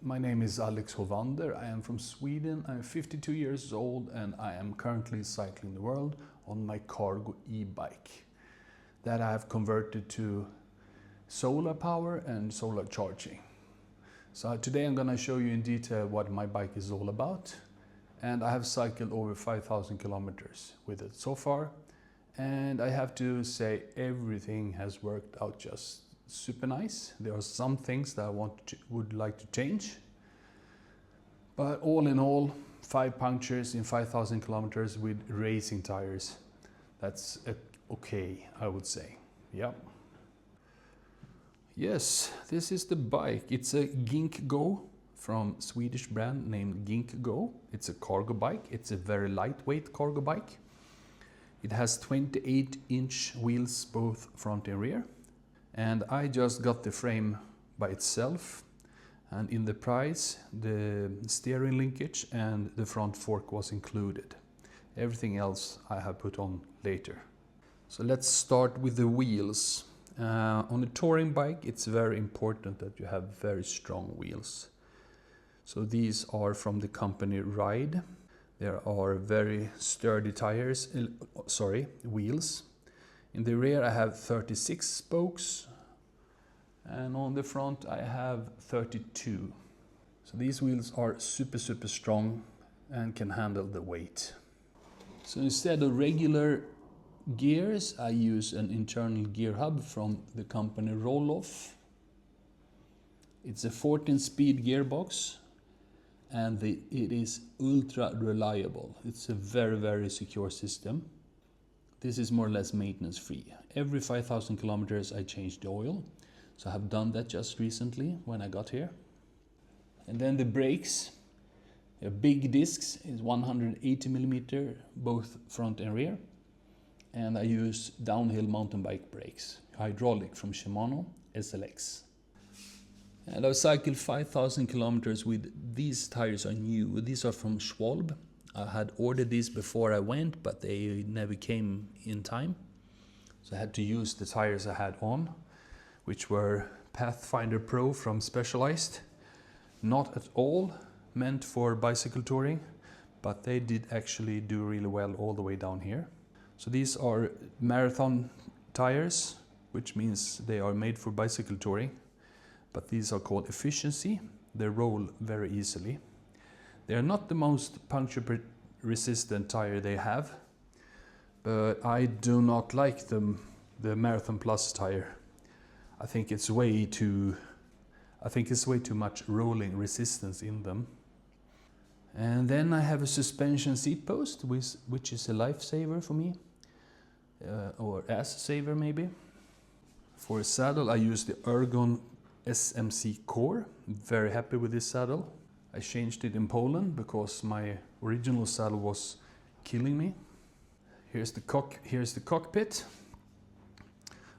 My name is Alex Hovander. I am from Sweden. I'm 52 years old and I am currently cycling the world on my cargo e-bike that I have converted to solar power and solar charging. So today I'm going to show you in detail what my bike is all about, and I have cycled over 5,000 kilometers with it so far, and I have to say everything has worked out just super nice. There are some things that I would like to change, but all in all, 5 punctures in 5,000 kilometers with racing tires, that's okay, I would say. Yeah. Yes, this is the bike. It's a Gink Go from Swedish brand named Gink Go. It's a cargo bike. It's a very lightweight cargo bike. It has 28-inch wheels, both front and rear. And I just got the frame by itself. And in the price, the steering linkage and the front fork was included. Everything else I have put on later. So let's start with the wheels. On a touring bike, it's very important that you have very strong wheels. So these are from the company Ride. There are very sturdy tires, wheels. In the rear I have 36 spokes, and on the front I have 32. So these wheels are super strong and can handle the weight. So instead of regular gears, I use an internal gear hub from the company Roll-Off. It's a 14-speed gearbox, and it is ultra reliable. It's a very secure system. This is more or less maintenance free. Every 5,000 kilometers I change the oil, so I have done that just recently when I got here. And then the brakes, big discs, is 180 millimeter, both front and rear. And I use downhill mountain bike brakes, hydraulic from Shimano SLX. And I've cycled 5,000 kilometers with these tires are new. These are from Schwalbe. I had ordered these before I went, but they never came in time. So I had to use the tires I had on, which were Pathfinder Pro from Specialized. Not at all meant for bicycle touring, but they did actually do really well all the way down here. So these are marathon tires, which means they are made for bicycle touring, but these are called Efficiency. They roll very easily. They are not the most puncture resistant tire they have, but I do not like the Marathon Plus tire. I think it's way too much rolling resistance in them. And then I have a suspension seat post, which is a lifesaver for me. Or ass saver maybe. For a saddle I use the Ergon SMC Core. Very happy with this saddle. I changed it in Poland because my original saddle was killing me. Here's the cockpit.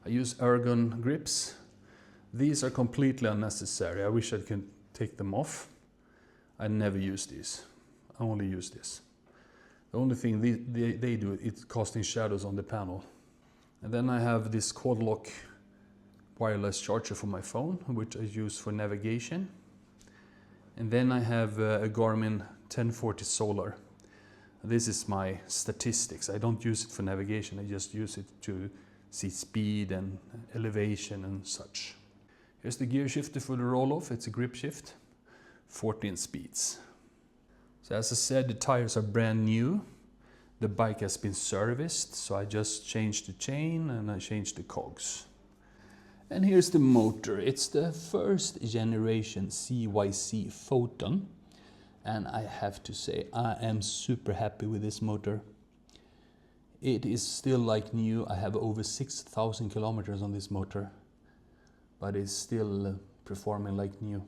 I use Ergon grips. These are completely unnecessary. I wish I could take them off. I never use these. I only use this. The only thing they do, it's casting shadows on the panel. And then I have this quad lock wireless charger for my phone, which I use for navigation. And then I have a Garmin 1040 Solar. This is my statistics. I don't use it for navigation, I just use it to see speed and elevation and such. Here's the gear shifter for the Roll-Off. It's a grip shift, 14 speeds. So as I said, the tires are brand new. The bike has been serviced, so I just changed the chain and I changed the cogs. And here's the motor. It's the first generation CYC Photon. And I have to say, I am super happy with this motor. It is still like new. I have over 6,000 kilometers on this motor, but it's still performing like new.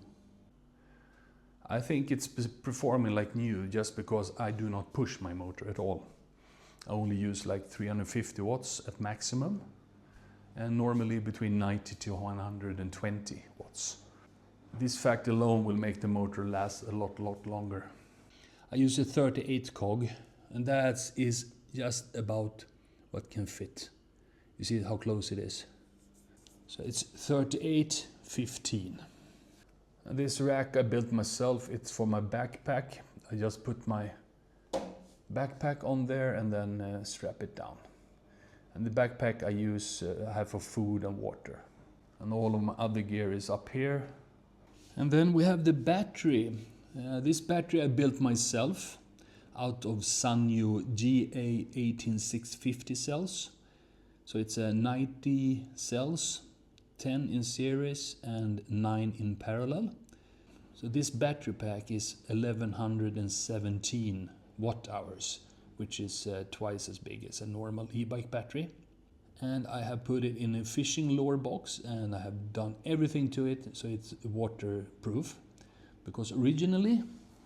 I think it's performing like new just because I do not push my motor at all. I only use like 350 watts at maximum, and normally between 90 to 120 watts. This fact alone will make the motor last a lot longer. I use a 38 cog, and that is just about what can fit. You see how close it is. So it's 38-15. This rack I built myself. It's for my backpack. I just put my backpack on there and then strap it down. And the backpack I have for food and water. And all of my other gear is up here. And then we have the battery. This battery I built myself out of Sanyo GA18650 cells. So it's 90 cells, 10 in series and 9 in parallel. So this battery pack is 1117 watt hours, which is twice as big as a normal e-bike battery. And I have put it in a fishing lure box and I have done everything to it so it's waterproof. Because originally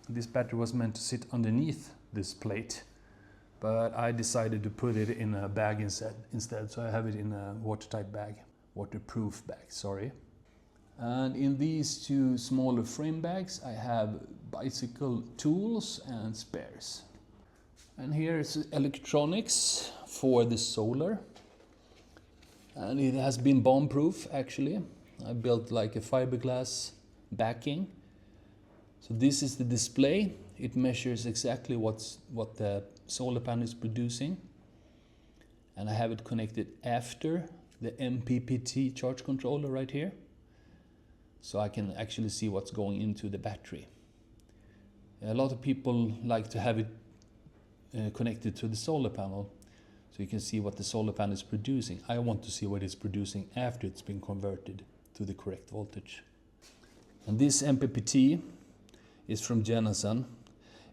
this battery was meant to sit underneath this plate, but I decided to put it in a bag instead. So I have it in a watertight bag, waterproof bag, sorry. And in these two smaller frame bags I have bicycle tools and spares. And here is electronics for the solar. And it has been bomb-proof actually. I built like a fiberglass backing. So this is the display. It measures exactly what the solar panel is producing. And I have it connected after the MPPT charge controller right here. So I can actually see what's going into the battery. A lot of people like to have it connected to the solar panel so you can see what the solar panel is producing. I want to see what it's producing after it's been converted to the correct voltage. And this MPPT is from Genasun.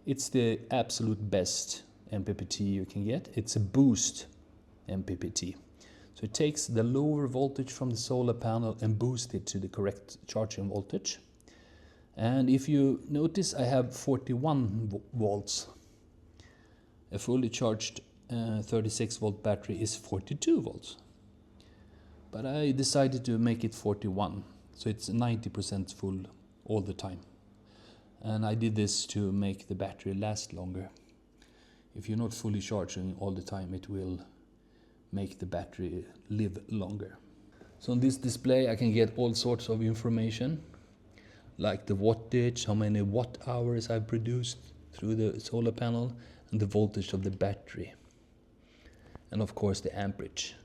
It's the absolute best MPPT you can get. It's a boost MPPT. So it takes the lower voltage from the solar panel and boosts it to the correct charging voltage. And if you notice, I have 41 volts. A fully charged 36 volt battery is 42 volts. But I decided to make it 41, so it's 90% full all the time. And I did this to make the battery last longer. If you're not fully charging all the time, it will make the battery live longer. So on this display I can get all sorts of information, like the wattage, how many watt hours I've produced through the solar panel, and the voltage of the battery. And of course the amperage,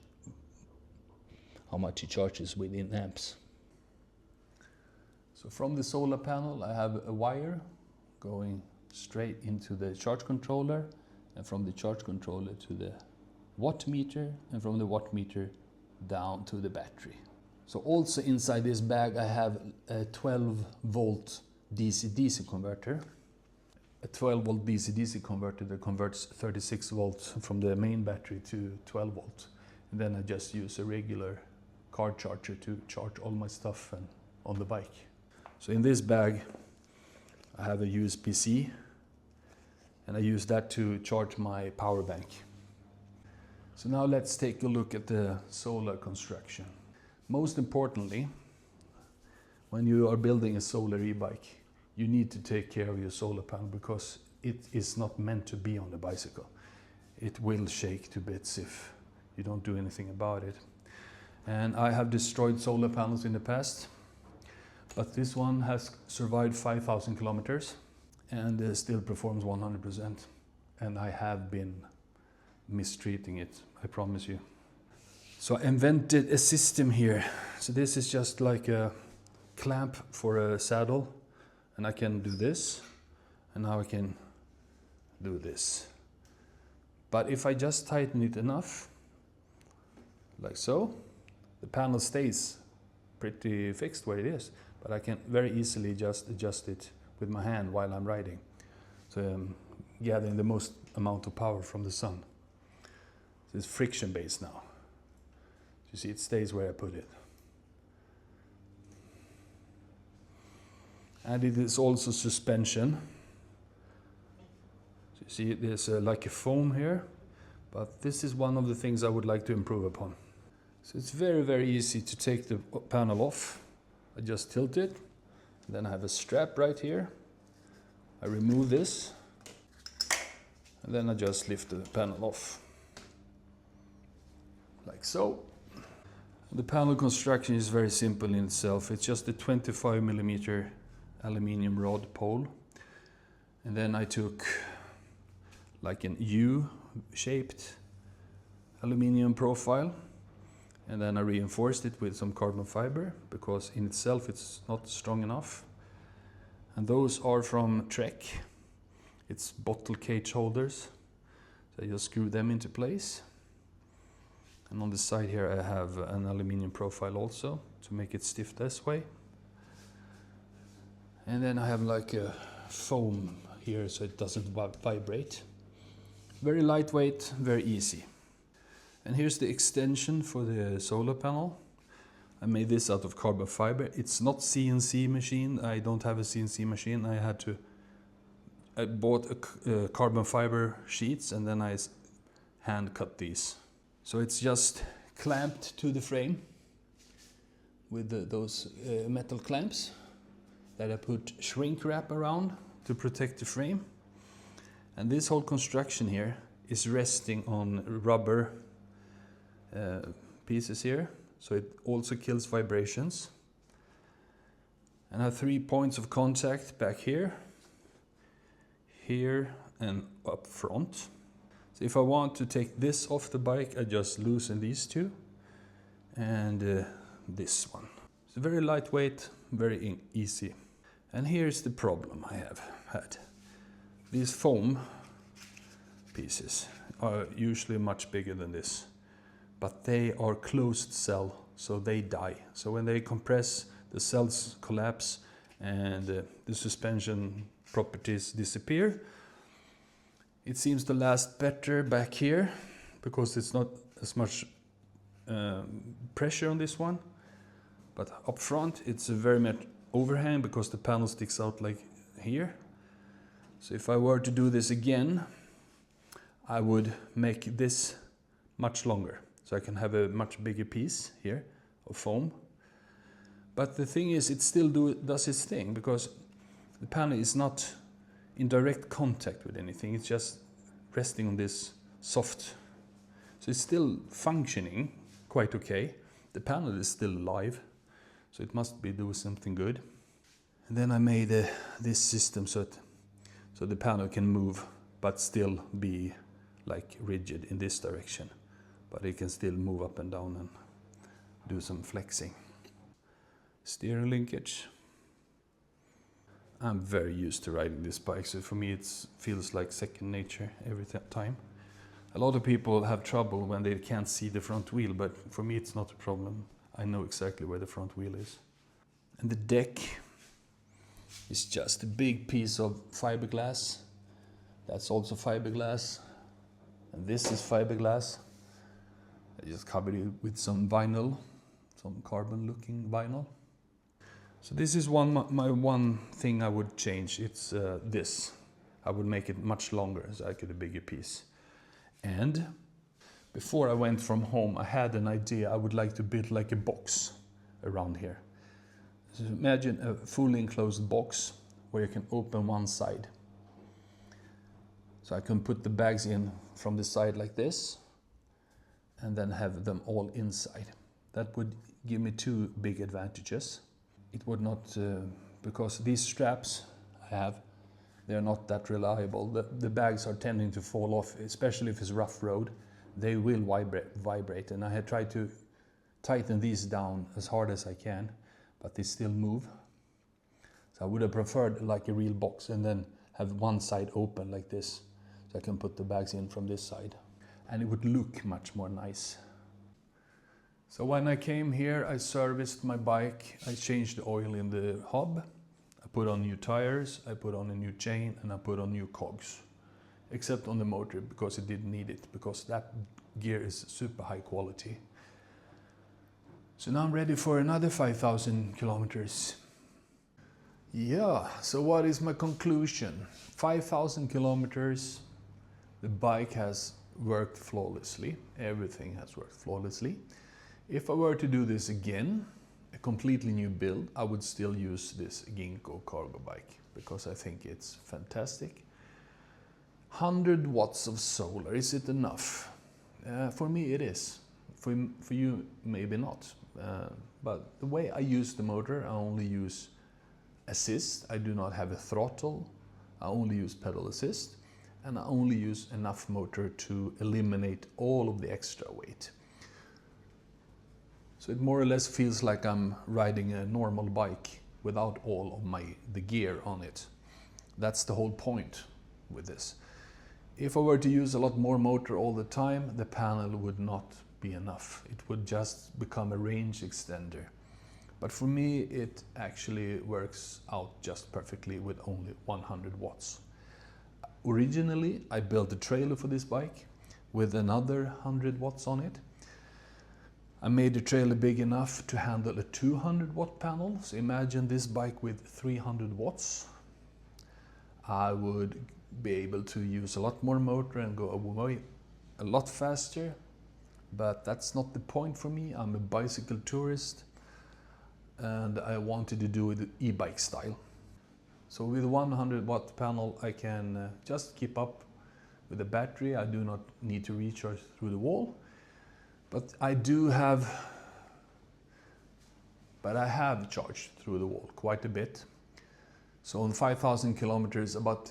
how much it charges within amps. So from the solar panel I have a wire going straight into the charge controller, and from the charge controller to the watt meter, and from the watt meter down to the battery. So also inside this bag I have a 12 volt DC-DC converter. A 12 volt DC-DC converter that converts 36 volts from the main battery to 12 volts. And then I just use a regular car charger to charge all my stuff and on the bike. So in this bag I have a USB-C, and I use that to charge my power bank. So now let's take a look at the solar construction. Most importantly, when you are building a solar e-bike, you need to take care of your solar panel, because it is not meant to be on the bicycle. It will shake to bits if you don't do anything about it. And I have destroyed solar panels in the past, but this one has survived 5,000 kilometers and still performs 100%. And I have been mistreating it, I promise you. So I invented a system here. So this is just like a clamp for a saddle, and I can do this, and now I can do this. But if I just tighten it enough, like so, the panel stays pretty fixed where it is, but I can very easily just adjust it with my hand while I'm riding. So I'm gathering the most amount of power from the sun. So it's friction based now. You see, it stays where I put it. And it is also suspension. So you see, there's like a foam here, but this is one of the things I would like to improve upon. So it's very, very easy to take the panel off. I just tilt it, then I have a strap right here. I remove this, and then I just lift the panel off, like so. The panel construction is very simple in itself. It's just a 25mm aluminium rod pole. And then I took like an U-shaped aluminium profile, and then I reinforced it with some carbon fiber because in itself it's not strong enough. And those are from Trek. It's bottle cage holders. So I just screw them into place. And on the side here I have an aluminium profile also to make it stiff this way. And then I have like a foam here so it doesn't vibrate. Very lightweight, very easy. And here's the extension for the solar panel. I made this out of carbon fiber. It's not CNC machine. I don't have a CNC machine. I bought a carbon fiber sheets and then I hand cut these. So it's just clamped to the frame with those metal clamps that I put shrink wrap around to protect the frame. And this whole construction here is resting on rubber pieces here, so it also kills vibrations. And I have 3 points of contact back here, here and up front. So if I want to take this off the bike, I just loosen these two and this one. It's very lightweight, very easy. And here's the problem I have had. These foam pieces are usually much bigger than this, but they are closed cell, so they die. So when they compress, the cells collapse and the suspension properties disappear. It seems to last better back here because it's not as much pressure on this one, but up front it's a very much overhang because the panel sticks out like here. So if I were to do this again, I would make this much longer, so I can have a much bigger piece here of foam. But the thing is, it still does its thing because the panel is not in direct contact with anything. It's just resting on this soft. So it's still functioning quite okay. The panel is still alive, so it must be doing something good. And then I made this system so the panel can move but still be like rigid in this direction. But it can still move up and down and do some flexing. Steering linkage. I'm very used to riding this bike, so for me it feels like second nature every time. A lot of people have trouble when they can't see the front wheel, but for me it's not a problem. I know exactly where the front wheel is. And the deck is just a big piece of fiberglass. That's also fiberglass. And this is fiberglass. I just covered it with some vinyl, some carbon looking vinyl. So this is my one thing I would change. It's this. I would make it much longer so I get a bigger piece. And before I went from home, I had an idea. I would like to build like a box around here. So imagine a fully enclosed box where you can open one side. So I can put the bags in from the side like this and then have them all inside. That would give me two big advantages. It would not, because these straps I have, they're not that reliable. The bags are tending to fall off, especially if it's rough road. They will vibrate, and I had tried to tighten these down as hard as I can, but they still move. So I would have preferred like a real box and then have one side open like this, so I can put the bags in from this side. And it would look much more nice. So when I came here, I serviced my bike. I changed the oil in the hub. I put on new tires, I put on a new chain, and I put on new cogs. Except on the motor, because it didn't need it, because that gear is super high quality. So now I'm ready for another 5,000 kilometers. Yeah, so what is my conclusion? 5,000 kilometers, the bike has worked flawlessly. Everything has worked flawlessly. If I were to do this again, a completely new build, I would still use this Ginkgo cargo bike because I think it's fantastic. 100 watts of solar, is it enough? For me it is. For you maybe not. But the way I use the motor, I only use assist. I do not have a throttle. I only use pedal assist, and I only use enough motor to eliminate all of the extra weight. So it more or less feels like I'm riding a normal bike without all of the gear on it. That's the whole point with this. If I were to use a lot more motor all the time, the panel would not be enough. It would just become a range extender. But for me, it actually works out just perfectly with only 100 watts. Originally, I built a trailer for this bike with another 100 watts on it. I made the trailer big enough to handle a 200 watt panel. So imagine this bike with 300 watts. I would be able to use a lot more motor and go away a lot faster. But that's not the point for me. I'm a bicycle tourist and I wanted to do it e-bike style. So with a 100 watt panel, I can just keep up with the battery. I do not need to recharge through the wall. But I have charged through the wall quite a bit. So on 5,000 kilometers, about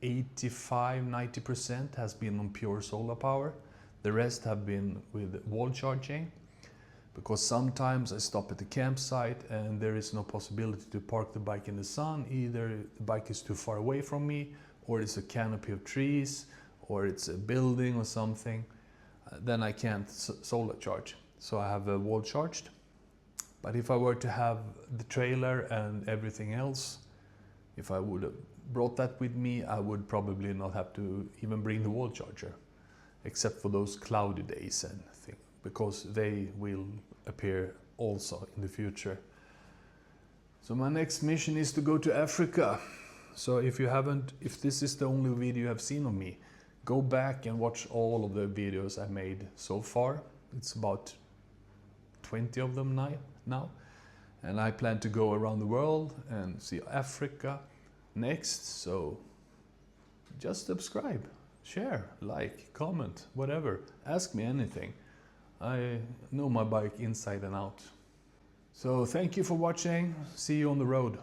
85–90% has been on pure solar power. The rest have been with wall charging, because sometimes I stop at the campsite and there is no possibility to park the bike in the sun. Either the bike is too far away from me, or it's a canopy of trees, or it's a building or something. Then I can't solar charge. So I have a wall charged. But if I were to have the trailer and everything else, if I would have brought that with me, I would probably not have to even bring the wall charger, except for those cloudy days and things, because they will appear also in the future. So my next mission is to go to Africa. So if this is the only video you have seen of me, go back and watch all of the videos I made so far. It's about 20 of them now. And I plan to go around the world and see Africa next. So just subscribe, share, like, comment, whatever. Ask me anything. I know my bike inside and out. So thank you for watching. See you on the road.